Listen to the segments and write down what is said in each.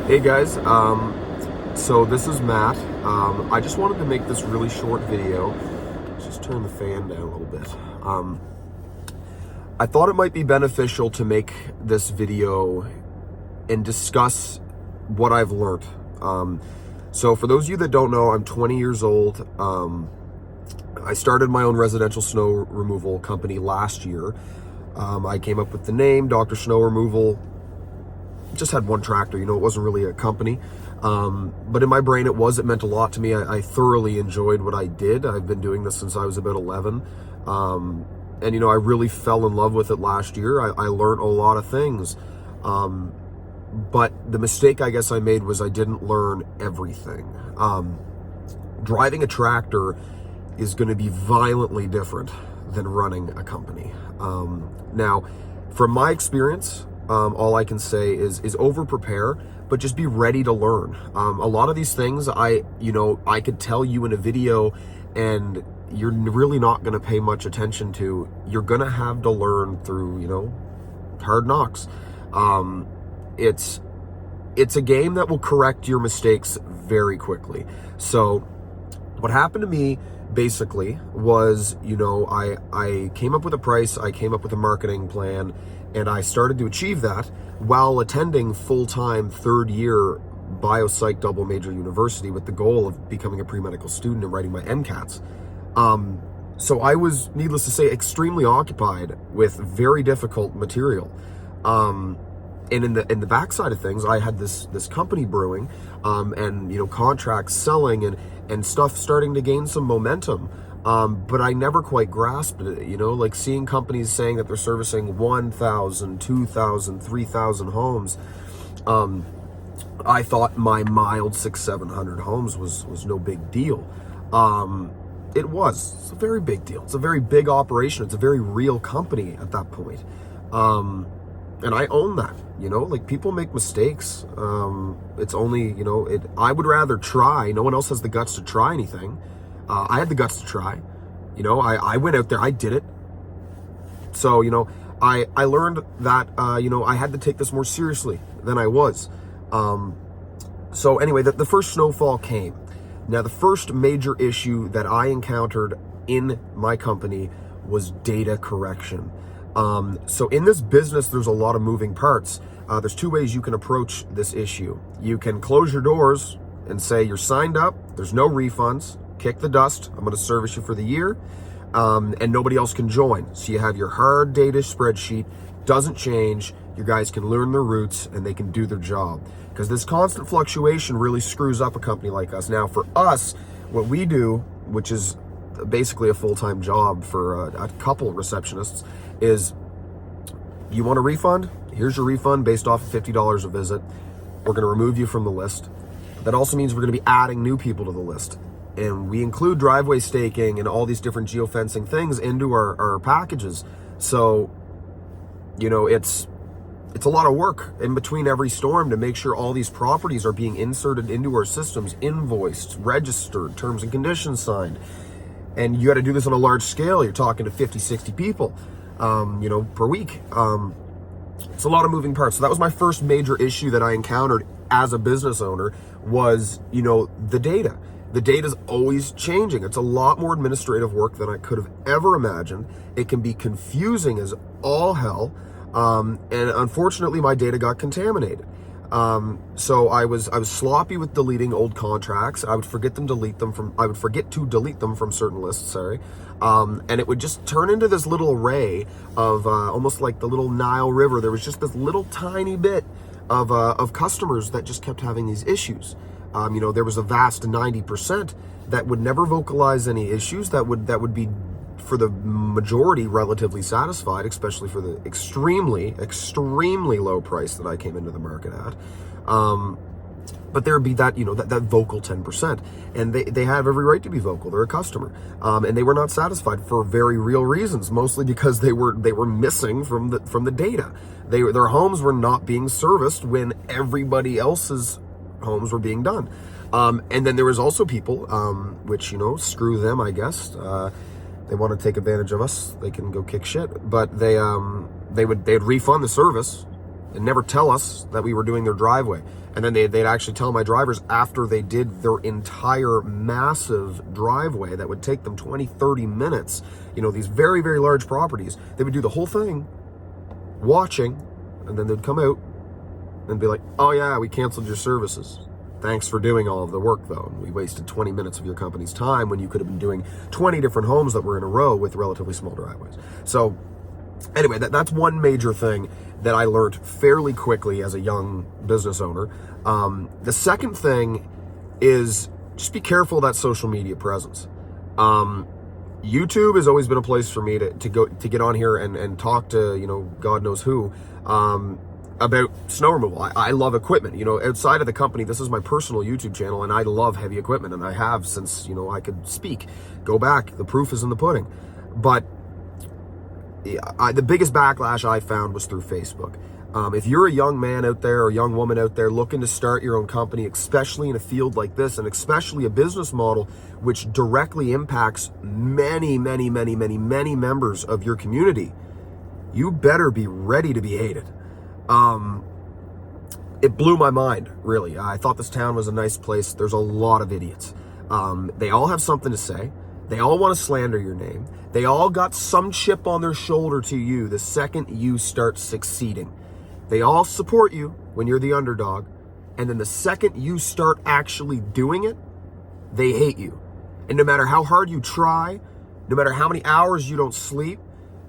Hey guys, so this is Matt. I just wanted to make this really short video. Let's just turn the fan down a little bit. I thought it might be beneficial to make this video and discuss what I've learned. So for those of you that don't know, I'm 20 years old. I started my own residential snow removal company last year. I came up with the name, Dr. Snow Removal. Just had one tractor, it wasn't really a company. But in my brain it meant a lot to me. I thoroughly enjoyed what I did. I've been doing this since I was about 11. And I really fell in love with it last year. I learned a lot of things. But the mistake I guess I made was I didn't learn everything. Driving a tractor is going to be violently different than running a company. Now, from my experience, all I can say is over prepare, but just be ready to learn. A lot of these things I could tell you in a video and you're really not going to pay much attention to. You're going to have to learn through, hard knocks. It's a game that will correct your mistakes very quickly. So what happened to me basically was, I came up with a price, I came up with a marketing plan, and I started to achieve that while attending full-time third-year biopsych double major university with the goal of becoming a pre-medical student and writing my MCATs. So I was, needless to say, extremely occupied with very difficult material. And in the backside of things, I had this company brewing, and contracts selling and stuff starting to gain some momentum. But I never quite grasped it, like seeing companies saying that they're servicing 1,000, 2,000, 3,000 homes. I thought my mild 600-700 homes was no big deal. It's a very big deal. It's a very big operation. It's a very real company at that point. And I own that, like people make mistakes. It's only, I would rather try. No one else has the guts to try anything. I had the guts to try, I went out there, I did it. So, I learned that, I had to take this more seriously than I was. So anyway, the first snowfall came. Now, the first major issue that I encountered in my company was data correction. So in this business, there's a lot of moving parts. There's two ways you can approach this issue. You can close your doors and say you're signed up, there's no refunds, kick the dust, I'm going to service you for the year, and nobody else can join. So you have your hard data spreadsheet, doesn't change, your guys can learn their roots and they can do their job. Because this constant fluctuation really screws up a company like us. Now for us, what we do, which is basically a full-time job for a couple of receptionists, is you want a refund? Here's your refund based off of $50 a visit. We're going to remove you from the list. That also means we're going to be adding new people to the list. And we include driveway staking and all these different geofencing things into our packages. So, it's a lot of work in between every storm to make sure all these properties are being inserted into our systems, invoiced, registered, terms and conditions signed. And you got to do this on a large scale. You're talking to 50, 60 people, per week. It's a lot of moving parts. So that was my first major issue that I encountered as a business owner was, the data. The data is always changing. It's a lot more administrative work than I could have ever imagined. It can be confusing as all hell. And unfortunately, my data got contaminated. So I was sloppy with deleting old contracts. I would forget to delete them from certain lists, sorry. And it would just turn into this little array of, almost like the little Nile River. There was just this little tiny bit of customers that just kept having these issues. There was a vast 90% that would never vocalize any issues, that would be, for the majority, relatively satisfied, especially for the extremely, extremely low price that I came into the market at. But there would be that, that vocal 10%. And they have every right to be vocal. They're a customer. And they were not satisfied for very real reasons, mostly because they were missing from the data. Their homes were not being serviced when everybody else's homes were being done. And then there was also people, which, screw them, I guess. They want to take advantage of us, they can go kick shit. But they'd refund the service and never tell us that we were doing their driveway. And then they'd actually tell my drivers after they did their entire massive driveway that would take them 20, 30 minutes, these very, very large properties, they would do the whole thing watching, and then they'd come out and be like, oh yeah, we canceled your services. Thanks for doing all of the work though. We wasted 20 minutes of your company's time when you could have been doing 20 different homes that were in a row with relatively small driveways. So anyway, that's one major thing that I learned fairly quickly as a young business owner. The second thing is just be careful of that social media presence. YouTube has always been a place for me to get on here and talk to, God knows who, about snow removal. I love equipment. Outside of the company, this is my personal YouTube channel, and I love heavy equipment, and I have since, I could speak. Go back. The proof is in the pudding. But the biggest backlash I found was through Facebook. If you're a young man out there or a young woman out there looking to start your own company, especially in a field like this, and especially a business model which directly impacts many, many, many, many, many members of your community, you better be ready to be hated. It blew my mind, really. I thought this town was a nice place. There's a lot of idiots. They all have something to say. They all want to slander your name. They all got some chip on their shoulder to you the second you start succeeding. They all support you when you're the underdog. And then the second you start actually doing it, they hate you. And no matter how hard you try, no matter how many hours you don't sleep,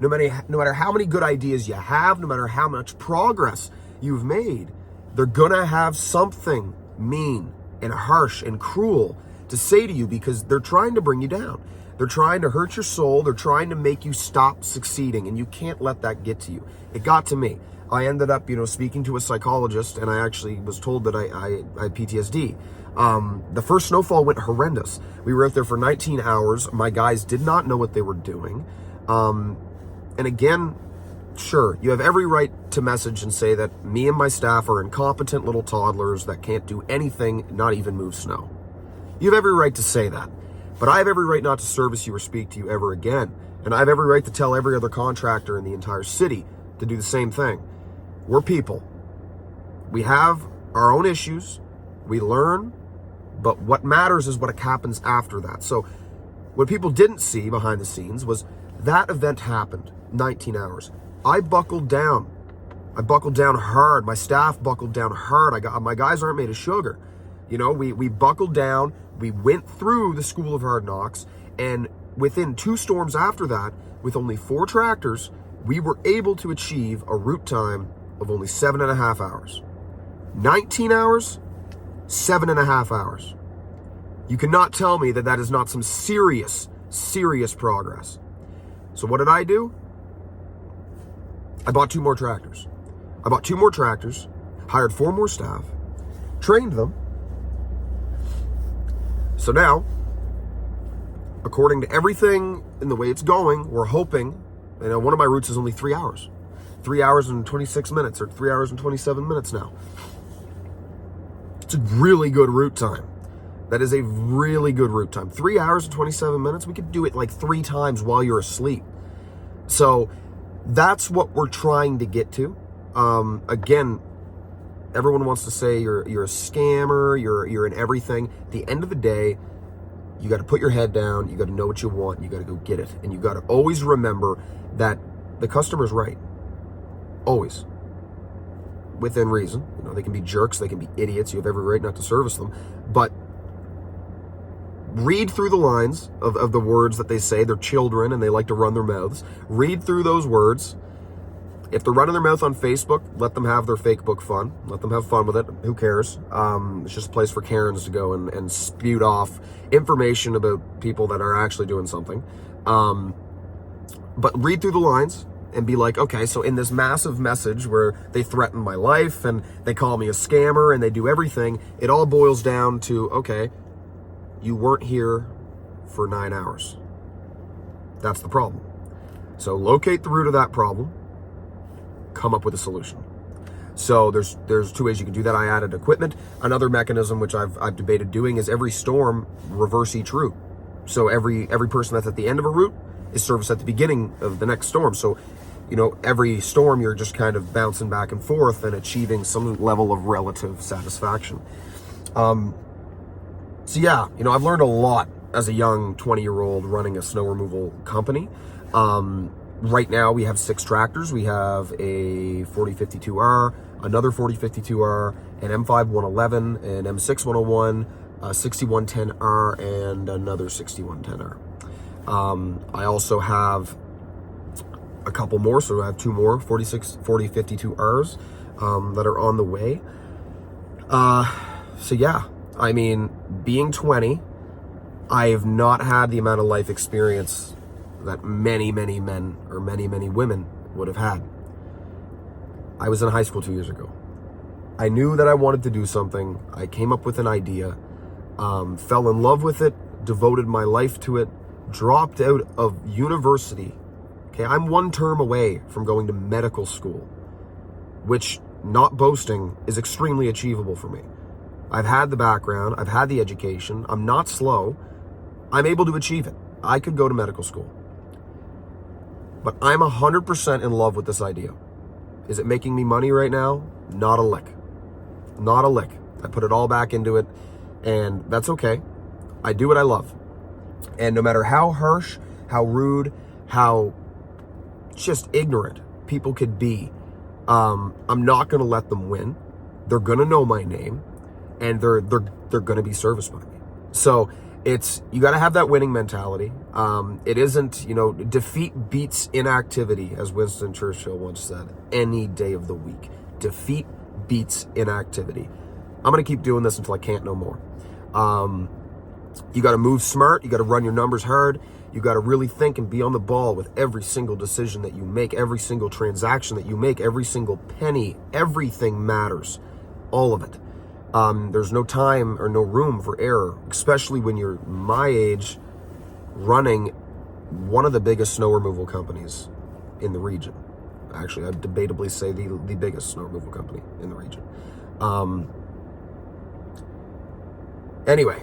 no matter how many good ideas you have, no matter how much progress you've made, they're gonna have something mean and harsh and cruel to say to you because they're trying to bring you down. They're trying to hurt your soul. They're trying to make you stop succeeding, and you can't let that get to you. It got to me. I ended up, speaking to a psychologist, and I actually was told that I had PTSD. The first snowfall went horrendous. We were out there for 19 hours. My guys did not know what they were doing. And again, sure, you have every right to message and say that me and my staff are incompetent little toddlers that can't do anything, not even move snow. You have every right to say that. But I have every right not to service you or speak to you ever again. And I have every right to tell every other contractor in the entire city to do the same thing. We're people. We have our own issues. We learn. But what matters is what happens after that. So what people didn't see behind the scenes was that event happened, 19 hours. I buckled down. I buckled down hard. My staff buckled down hard. My guys aren't made of sugar. We buckled down. We went through the School of Hard Knocks, and within 2 storms after that, with only 4 tractors, we were able to achieve a route time of only 7.5 hours. 19 hours, 7.5 hours. You cannot tell me that that is not some serious, serious progress. So what did I do? I bought 2 more tractors. Hired 4 more staff, trained them. So now, according to everything in the way it's going, we're hoping, one of my routes is only 3 hours. 3 hours and 26 minutes, or 3 hours and 27 minutes now. It's a really good route time. That is a really good route time. 3 hours and 27 minutes, we could do it like 3 times while you're asleep. So that's what we're trying to get to. Again, everyone wants to say you're a scammer, you're in everything. At the end of the day, you got to put your head down, you got to know what you want, you got to go get it. And you got to always remember that the customer's right. Always. Within reason. They can be jerks, they can be idiots, you have every right not to service them. But read through the lines of the words that they say. They're children and they like to run their mouths. Read through those words. If they're running their mouth on Facebook, let them have their fake book fun. Let them have fun with it. Who cares? It's just a place for Karens to go and spew off information about people that are actually doing something. But read through the lines and be like, okay, so in this massive message where they threaten my life and they call me a scammer and they do everything, it all boils down to, okay, you weren't here for 9 hours. That's the problem. So locate the root of that problem. Come up with a solution. So there's 2 ways you can do that. I added equipment. Another mechanism which I've debated doing is every storm reverse each route. So every person that's at the end of a route is serviced at the beginning of the next storm. So every storm you're just kind of bouncing back and forth and achieving some level of relative satisfaction. So yeah, I've learned a lot as a young 20-year-old running a snow removal company. Right now we have 6 tractors. We have a 4052R, another 4052R, an M5 111, an M6 101, a 6110R, and another 6110R. I also have a couple more, so I have 2 more 4052Rs that are on the way. So yeah, I mean, being 20, I have not had the amount of life experience that many, many men or many, many women would have had. I was in high school 2 years ago. I knew that I wanted to do something. I came up with an idea, fell in love with it, devoted my life to it, dropped out of university. Okay, I'm 1 term away from going to medical school, which, not boasting, is extremely achievable for me. I've had the background, I've had the education, I'm not slow, I'm able to achieve it. I could go to medical school. But I'm 100% in love with this idea. Is it making me money right now? Not a lick. Not a lick. I put it all back into it, and that's okay. I do what I love. And no matter how harsh, how rude, how just ignorant people could be, I'm not going to let them win. They're going to know my name, and they're going to be serviced by me. So you got to have that winning mentality. It isn't, defeat beats inactivity, as Winston Churchill once said, any day of the week. Defeat beats inactivity. I'm going to keep doing this until I can't no more. You got to move smart. You got to run your numbers hard. You got to really think and be on the ball with every single decision that you make, every single transaction that you make, every single penny. Everything matters. All of it. There's no time or no room for error, especially when you're my age running one of the biggest snow removal companies in the region. Actually, I'd debatably say the biggest snow removal company in the region. Anyway,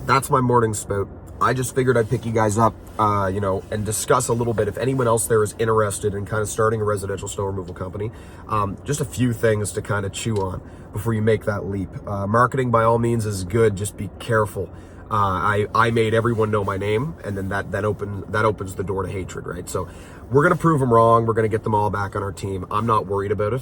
that's my morning spout. I just figured I'd pick you guys up, and discuss a little bit if anyone else there is interested in kind of starting a residential snow removal company. Just a few things to kind of chew on before you make that leap. Marketing by all means is good, just be careful. I made everyone know my name, and then that opens the door to hatred, right? So we're going to prove them wrong. We're going to get them all back on our team. I'm not worried about it,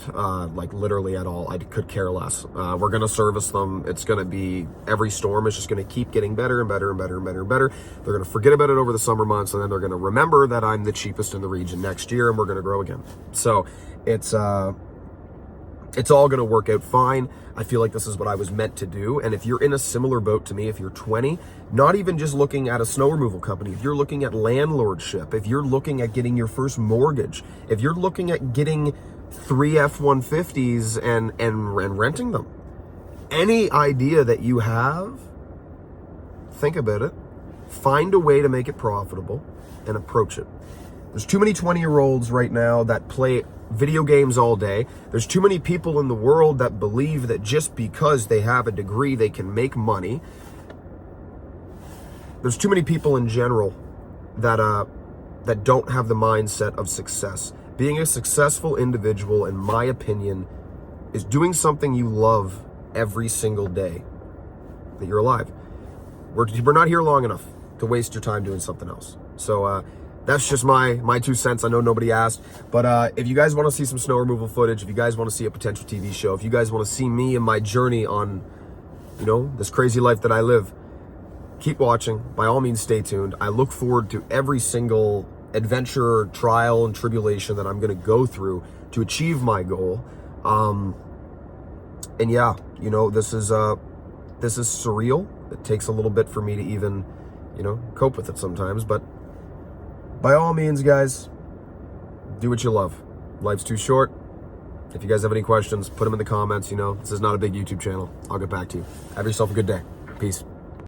literally at all. I could care less. We're going to service them. It's going to be, every storm is just going to keep getting better and better and better and better and better. They're going to forget about it over the summer months, and then they're going to remember that I'm the cheapest in the region next year, and we're going to grow again. So it's all going to work out fine. I feel like this is what I was meant to do. And if you're in a similar boat to me, if you're 20, not even just looking at a snow removal company, if you're looking at landlordship, if you're looking at getting your first mortgage, if you're looking at getting 3 F-150s and renting them, any idea that you have, think about it, find a way to make it profitable and approach it. There's too many 20-year-olds right now that play video games all day. There's too many people in the world that believe that just because they have a degree, they can make money. There's too many people in general that don't have the mindset of success. Being a successful individual, in my opinion, is doing something you love every single day that you're alive. We're not here long enough to waste your time doing something else. So, that's just my 2 cents. I know nobody asked, but if you guys want to see some snow removal footage, if you guys want to see a potential TV show, if you guys want to see me and my journey on, this crazy life that I live, keep watching. By all means, stay tuned. I look forward to every single adventure, trial, and tribulation that I'm going to go through to achieve my goal. And yeah, this is surreal. It takes a little bit for me to even, cope with it sometimes, but by all means, guys, do what you love. Life's too short. If you guys have any questions, put them in the comments. This is not a big YouTube channel. I'll get back to you. Have yourself a good day. Peace.